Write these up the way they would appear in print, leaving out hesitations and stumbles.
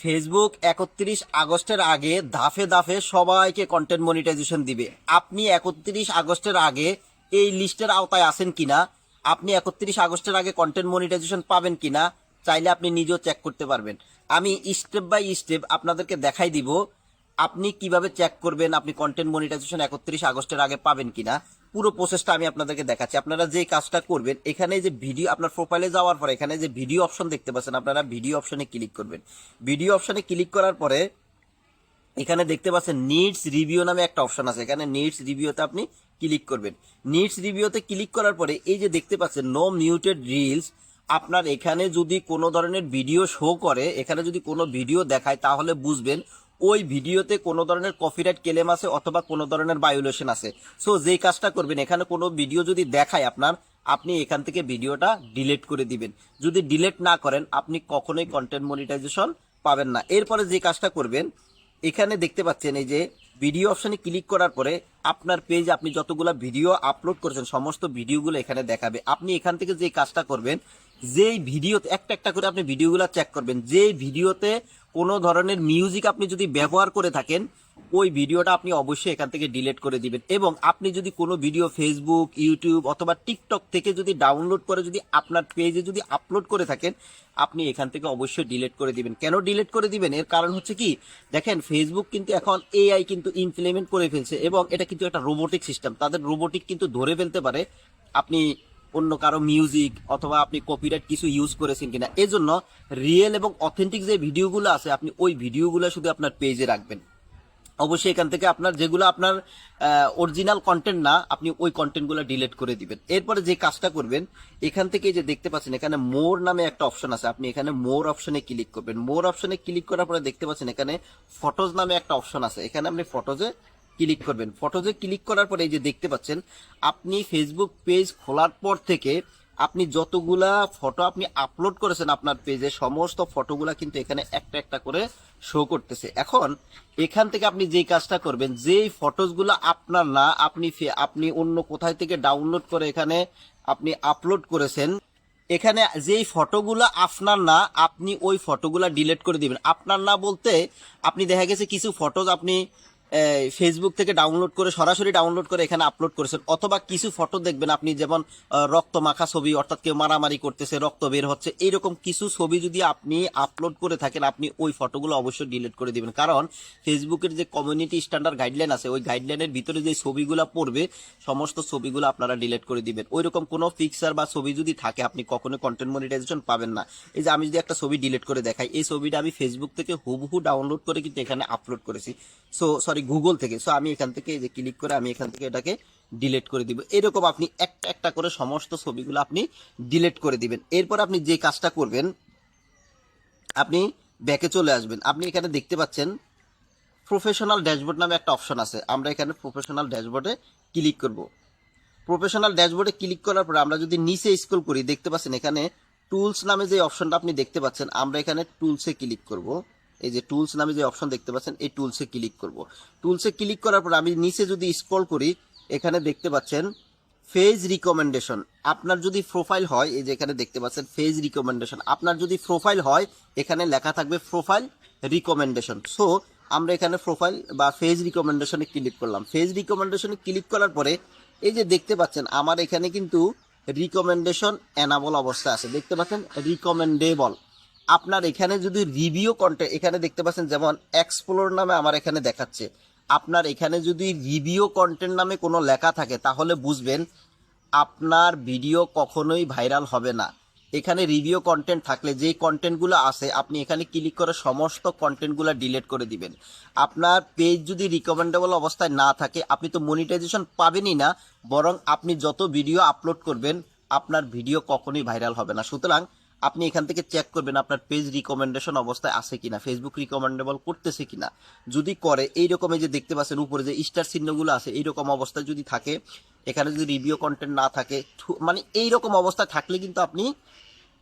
Facebook 31 আগস্টের আগে ধাপে ধাপে সবাইকে কন্টেন্ট মনিটাইজেশন দিবে। আপনি 31 আগস্টের আগে এই লিস্টের আওতায় আছেন কিনা, আপনি 31 আগস্টের আগে কন্টেন্ট মনিটাইজেশন পাবেন কিনা, চাইলে আপনি নিজেও চেক করতে পারবেন। আমি স্টেপ বাই স্টেপ আপনাদেরকে দেখাই দিব আপনি কিভাবে চেক করবেন আপনি কন্টেন্ট মনিটাইজেশন 31 আগস্টের আগে পাবেন কিনা। পুরো প্রসেসটা আমি আপনাদেরকে দেখাচ্ছি। আপনারা যে কাজটা করবেন, এখানে যে ভিডিও, আপনার প্রোফাইলে যাওয়ার পরে এখানে যে ভিডিও অপশন দেখতে পাচ্ছেন, আপনারা ভিডিও অপশনে ক্লিক করবেন। ভিডিও অপশনে ক্লিক করার পরে এখানে দেখতে পাচ্ছেন নিডস রিভিউ নামে একটা অপশন আছে। এখানে নিডস রিভিউতে আপনি ক্লিক করবেন। নিডস রিভিউতে ক্লিক করার পরে এই যে দেখতে পাচ্ছেন নো মিউটেড রিলস, আপনার এখানে যদি কোনো ধরনের ভিডিও শো করে, এখানে যদি কোনো ভিডিও দেখায়, তাহলে বুঝবেন ওই ভিডিওতে কোনো ধরনের কপিরাইট ক্লেম আছে অথবা কোনো ধরনের ভায়োলেশন আছে। সো যেই কাজটা করবেন, এখানে কোনো ভিডিও যদি দেখায় আপনার, আপনি এখান থেকে ভিডিওটা ডিলিট করে দিবেন। যদি ডিলিট না করেন আপনি কখনোই কন্টেন্ট মনিটাইজেশন পাবেন না। এরপরে যে কাজটা করবেন, এখানে দেখতে পাচ্ছেন এই যে ভিডিও অপশনে ক্লিক করার পরে আপনার পেজ, আপনি যতগুলো ভিডিও আপলোড করেছেন সমস্ত ভিডিওগুলো এখানে দেখাবে। আপনি এখান থেকে যে কাজটা করবেন, যেই ভিডিওতে একটা একটা করে আপনি ভিডিওগুলো চেক করবেন, যেই ভিডিওতে কোনো ধরনের মিউজিক আপনি যদি ব্যবহার করে থাকেন, ওই ভিডিওটা আপনি অবশ্যই এখান থেকে ডিলিট করে দিবেন। এবং আপনি যদি কোনো ভিডিও ফেসবুক, ইউটিউব অথবা টিকটক থেকে যদি ডাউনলোড করে যদি আপনার পেজে যদি আপলোড করে থাকেন, আপনি এখান থেকে অবশ্যই ডিলিট করে দিবেন। কেন ডিলিট করে দিবেন? এর কারণ হচ্ছে কি, দেখেন ফেসবুক কিন্তু এখন এআই কিন্তু ইমপ্লিমেন্ট করে ফেলছে এবং এটা কিন্তু একটা রোবোটিক সিস্টেম। তাদের রোবোটিক কিন্তু ধরে ফেলতে পারে আপনি অন্য কারো মিউজিক অথবা আপনি কপিরাইট কিছু ইউজ করেছেন কিনা। এজন্য রিয়েল এবং অথেন্টিক যে ভিডিওগুলো আছে, আপনি ওই ভিডিওগুলো শুধু আপনার পেজে রাখবেন। অবশ্যই এখান থেকে আপনার যেগুলো আপনার অরিজিনাল কন্টেন্ট না, আপনি ওই কন্টেন্টগুলো ডিলিট করে দিবেন। এরপরে যে কাজটা করবেন, এখান থেকে যে দেখতে পাচ্ছেন এখানে মোর নামে একটা অপশন আছে, আপনি এখানে মোর অপশনে ক্লিক করবেন। মোর অপশনে ক্লিক করার পরে দেখতে পাচ্ছেন এখানে ফটোজ নামে একটা অপশন আছে, এখানে আপনি ফটোজে ক্লিক করবেন। ফটোজে ক্লিক করার পরে এই যে দেখতে পাচ্ছেন, আপনি ফেসবুক পেজ খোলার পর থেকে আপনি যতগুলা ফটো আপনি আপলোড করেছেন আপনার পেজে, সমস্ত ফটোগুলা কিন্তু এখানে একটা একটা করে শো করতেছে। এখন এখান থেকে আপনি যেই কাজটা করবেন, যেই ফটোসগুলো আপনার না, আপনি অন্য কোথায় থেকে ডাউনলোড করে এখানে আপনি আপলোড করেছেন, এখানে যেই ফটোগুলো আপনার না, আপনি ওই ফটোগুলা ডিলিট করে দিবেন। আপনার না বলতে আপনি দেখা গেছে কিছু ফটোজ আপনি ফেসবুক থেকে ডাউনলোড করে সরাসরি ডাউনলোড করে এখানে আপলোড করেছেন, অথবা কিছু ফটো দেখবেন আপনি যেমন রক্ত মাখা ছবি, অর্থাৎ কেউ মারামারি করতেছে, রক্ত বের হচ্ছে, এইরকম কিছু ছবি যদি আপনি আপলোড করে থাকেন, আপনি ওই ফটোগুলো অবশ্যই ডিলিট করে দিবেন। কারণ ফেসবুকের যে কমিউনিটি স্ট্যান্ডার্ড গাইডলাইন আছে, ওই গাইডলাইনের ভিতরে যে ছবিগুলো পড়বে সমস্ত ছবিগুলো আপনারা ডিলিট করে দিবেন। ওইরকম কোনো পিকচার বা ছবি যদি থাকে, আপনি কখনো কন্টেন্ট মনিটাইজেশন পাবেন না। এই যে আমি যদি একটা ছবি ডিলিট করে দেখাই, এই ছবিটা আমি ফেসবুক থেকে হুবহু ডাউনলোড করে কিন্তু এখানে আপলোড করেছি, সরি গুগল থেকে। সো আমি এখান থেকে যে ক্লিক করে আমি এখান থেকে এটাকে ডিলিট করে দিব। এরকম আপনি একটা একটা করে সমস্ত ছবিগুলো আপনি ডিলিট করে দিবেন। এরপর আপনি যে কাজটা করবেন, আপনি ব্যাকে চলে আসবেন। আপনি এখানে দেখতে পাচ্ছেন প্রফেশনাল ড্যাশবোর্ড নামে একটা অপশন আছে, আমরা এখানে প্রফেশনাল ড্যাশবোর্ডে ক্লিক করব। প্রফেশনাল ড্যাশবোর্ডে ক্লিক করার পরে আমরা যদি নিচে স্ক্রল করি, দেখতে পাচ্ছেন এখানে টুলস নামে যে অপশনটা আপনি দেখতে পাচ্ছেন, আমরা এখানে টুলসে ক্লিক করব। এই যে টুলস নামে যে অপশন দেখতে পাচ্ছেন, এই টুলসে ক্লিক করব। টুলসে ক্লিক করার পর আমি নিচে যদি স্ক্রল করি, এখানে দেখতে পাচ্ছেন পেজ রিকমেন্ডেশন। আপনার যদি প্রোফাইল হয়, এই যে এখানে দেখতে পাচ্ছেন পেজ রিকমেন্ডেশন, আপনার যদি প্রোফাইল হয় এখানে লেখা থাকবে প্রোফাইল রিকমেন্ডেশন। সো আমরা এখানে প্রোফাইল বা পেজ রিকমেন্ডেশনে ক্লিক করলাম। পেজ রিকমেন্ডেশনে ক্লিক করার পরে এই যে দেখতে পাচ্ছেন আমার এখানে কিন্তু রিকমেন্ডেশন এনাবল অবস্থা আছে, দেখতে পাচ্ছেন রিকমেন্ডেবল। আপনার এখানে যদি রিভিউ কন্টেন্ট, এখানে দেখতে পাচ্ছেন যেমন এক্সপ্লোর নামে আমার এখানে দেখাচ্ছে, আপনার এখানে যদি রিভিউ কন্টেন্ট নামে কোনো লেখা থাকে, তাহলে বুঝবেন আপনার ভিডিও কখনোই ভাইরাল হবে না। এখানে রিভিউ কন্টেন্ট থাকলে যেই কন্টেন্টগুলো আছে, আপনি এখানে ক্লিক করে সমস্ত কন্টেন্টগুলো ডিলিট করে দিবেন। আপনার পেজ যদি রিকমেন্ডেবল অবস্থায় না থাকে, আপনি তো মনিটাইজেশন পাবেনই না, বরং আপনি যত ভিডিও আপলোড করবেন আপনার ভিডিও কখনোই ভাইরাল হবে না। সুতরাং আপনি এখান থেকে চেক করবেন আপনার পেজ রিকমেন্ডেশন অবস্থায় আছে কিনা, ফেসবুক রিকমেন্ডেবল করতেছে কিনা। যদি করে, এইরকম এই যে দেখতে পাচ্ছেন উপরে যে স্টার চিহ্নগুলো আছে, এইরকম অবস্থায় যদি থাকে, এখানে যদি রিভিউ কন্টেন্ট না থাকে, মানে এইরকম অবস্থায় থাকলে কিন্তু আপনি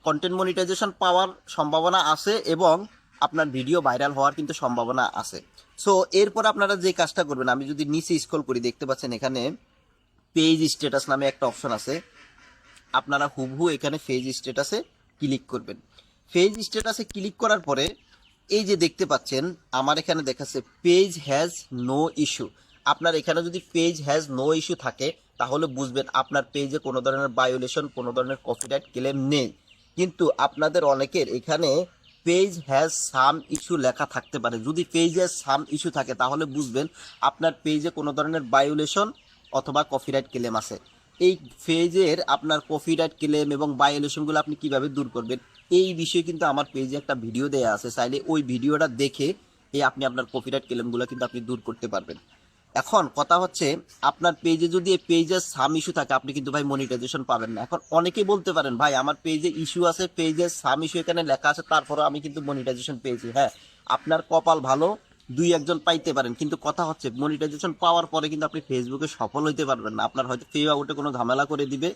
কন্টেন্ট মনিটাইজেশন পাওয়ার সম্ভাবনা আছে এবং আপনার ভিডিও ভাইরাল হওয়ার কিন্তু সম্ভাবনা আছে। সো এরপর আপনারা যে কাজটা করবেন, আমি যদি নিচে স্ক্রল করি, দেখতে পাচ্ছেন এখানে পেজ স্ট্যাটাস নামে একটা অপশন আছে, আপনারা হুবহু এখানে পেজ স্ট্যাটাসে ক্লিক করবেন। পেজ স্ট্যাটাসে ক্লিক করার পরে এই যে দেখতে পাচ্ছেন আমার এখানে দেখাচ্ছে পেজ হ্যাজ নো ইস্যু। আপনার এখানে যদি পেজ হ্যাজ নো ইস্যু থাকে তাহলে বুঝবেন আপনার পেজে কোনো ধরনের ভায়োলেশন, কোনো ধরনের কপিরাইট ক্লেম নেই। কিন্তু আপনাদের অনেকের এখানে পেজ হ্যাজ সাম ইস্যু লেখা থাকতে পারে। যদি পেজ হ্যাজ সাম ইস্যু থাকে তাহলে বুঝবেন আপনার পেজে কোনো ধরনের ভায়োলেশন অথবা কপিরাইট ক্লেম আছে। এই পেজের আপনার কপিরাইট ক্লেম এবং ভায়োলেশনগুলো আপনি কিভাবে দূর করবেন এই বিষয়ে কিন্তু আমার পেজে একটা ভিডিও দেয়া আছে, চাইলে ওই ভিডিওটা দেখে আপনি আপনার কপিরাইট ক্লেমগুলো কিন্তু আপনি দূর করতে পারবেন। এখন কথা হচ্ছে আপনার পেজে যদি এই পেজের সাম ইস্যু থাকে আপনি কিন্তু ভাই মনিটাইজেশন পাবেন না। এখন অনেকেই বলতে পারেন ভাই আমার পেজে ইস্যু আছে, পেজের সাম ইস্যু এখানে লেখা আছে, তারপরে আমি কিন্তু মনিটাইজেশন পেয়েছি। হ্যাঁ, আপনার কপাল ভালো, দুই একজন পাইতে পারেন, কিন্তু কথা হচ্ছে মনিটাইজেশন পাওয়ার পরে কিন্তু আপনি ফেসবুকে সফল হইতে পারবেন না। আপনার হয়তো পে আউটে কোনো ঝামেলা করে দিবে,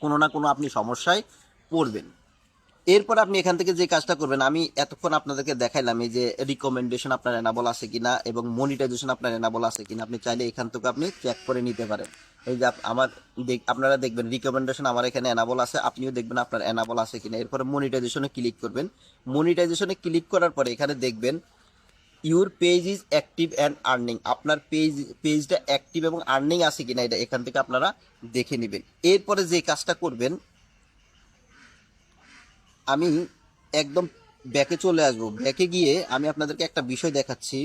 কোনো না কোনো আপনি সমস্যায় পড়বেন। এরপর আপনি এখান থেকে যে কাজটা করবেন, আমি এতক্ষণ আপনাদেরকে দেখাইলাম এই যে রিকমেন্ডেশন আপনার এনাবল আছে কিনা এবং মনিটাইজেশন আপনার এনাবল আছে কিনা। আপনি চাইলে এখান থেকে আপনি চেক করে নিতে পারেন। এই যে আমার আপনারা দেখবেন রিকমেন্ডেশন আমার এখানে এনাবল আছে, আপনিও দেখবেন আপনার এনাবল আছে কিনা। এরপরে মনিটাইজেশনে ক্লিক করবেন। মনিটাইজেশনে ক্লিক করার পরে এখানে দেখবেন your page is active and earning. আপনার পেজটা অ্যাক্টিভ এবং আর্নিং আছে কিনা এটা এখান থেকে আপনারা দেখে নেবেন। এরপরে যে কাজটা করবেন, আমি একদম ব্যাকে চলে আসবো। ব্যাকে গিয়ে আমি আপনাদেরকে একটা বিষয় দেখাচ্ছি।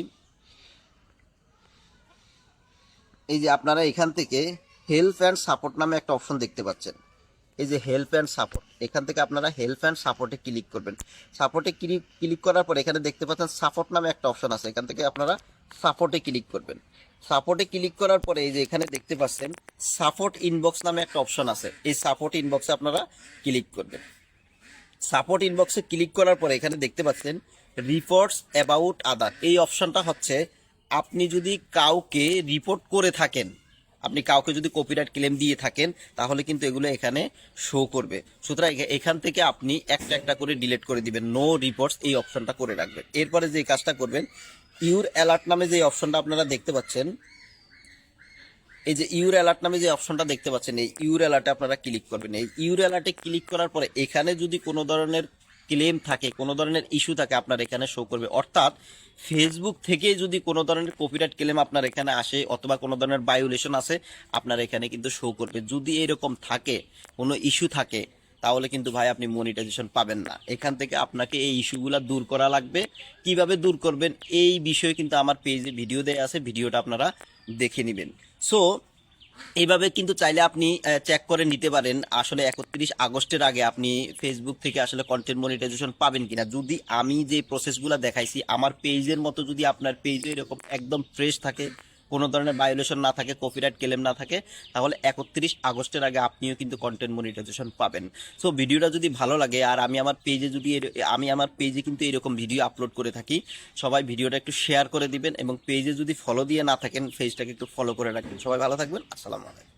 এই যে আপনারা এখান থেকে হেল্প অ্যান্ড সাপোর্ট নামে একটা অপশন দেখতে পাচ্ছেন। এই যে হেল্প অ্যান্ড সাপোর্ট, এখান থেকে আপনারা হেল্প অ্যান্ড সাপোর্টে ক্লিক করবেন। সাপোর্টে ক্লিক করার পর এখানে দেখতে পাচ্ছেন সাপোর্ট নামে একটা অপশন আছে, এখান থেকে আপনারা সাপোর্টে ক্লিক করবেন। সাপোর্টে ক্লিক করার পরে এই যে এখানে দেখতে পাচ্ছেন সাপোর্ট ইনবক্স নামে একটা অপশন আছে, এই সাপোর্ট ইনবক্সে আপনারা ক্লিক করবেন। সাপোর্ট ইনবক্সে ক্লিক করার পরে এখানে দেখতে পাচ্ছেন রিপোর্টস অ্যাবাউট আদার। এই অপশনটা হচ্ছে আপনি যদি কাউকে রিপোর্ট করে থাকেন, আপনি কাউকে যদি কপিরাইট ক্লেম দিয়ে থাকেন তাহলে কিন্তু এগুলো এখানে শো করবে। সুতরাং এখান থেকে আপনি একটা একটা করে ডিলিট করে দিবেন, নো রিপোর্টস এই অপশনটা করে রাখবেন। এরপরে যে কাজটা করবেন, ইউর অ্যালার্ট নামে যে অপশনটা আপনারা দেখতে পাচ্ছেন, এই যে ইউর অ্যালার্ট নামে যে অপশনটা দেখতে পাচ্ছেন, এই ইউর অ্যালার্টে আপনারা ক্লিক করবেন। এই ইউর অ্যালার্টে ক্লিক করার পরে এখানে যদি কোনো ধরনের ক্লেম থাকে, কোনো ধরনের ইস্যু থাকে আপনার এখানে শো করবে। অর্থাৎ ফেসবুক থেকে যদি কোনো ধরনের কপিরাইট ক্লেম আপনার এখানে আসে অথবা কোনো ধরনের ভায়োলেশন আছে আপনার এখানে কিন্তু শো করবে। যদি এরকম থাকে, কোনো ইস্যু থাকে, তাহলে কিন্তু ভাই আপনি মনিটাইজেশন পাবেন না। এখান থেকে আপনাকে এই ইস্যুগুলা দূর করা লাগবে। কিভাবে দূর করবেন এই বিষয়ে কিন্তু আমার পেজে ভিডিও দেয়া আছে, ভিডিওটা আপনারা দেখে নেবেন। সো এইভাবে কিন্তু চাইলে আপনি চেক করে নিতে পারেন আসলে 31 আগস্টের আগে আপনি ফেসবুক থেকে আসলে কন্টেন্ট মনিটাইজেশন পাবেন কিনা। যদি আমি যে প্রসেসগুলো দেখাইছি আমার পেজের মতো যদি আপনার পেজে এরকম একদম ফ্রেশ থাকে, কোনো ধরনের ভায়োলেশন না থাকে, কপিরাইট ক্লেম না থাকে, তাহলে 31 আগস্টের আগে আপনিও কিন্তু কন্টেন্ট মনিটাইজেশন পাবেন। সো ভিডিওটা যদি ভালো লাগে আর আমি আমার পেজে কিন্তু এরকম ভিডিও আপলোড করে থাকি, সবাই ভিডিওটা একটু শেয়ার করে দিবেন এবং পেজে যদি ফলো দিয়ে না থাকেন পেজটাকে একটু ফলো করে রাখবেন। সবাই ভালো থাকবেন, আসসালামু আলাইকুম।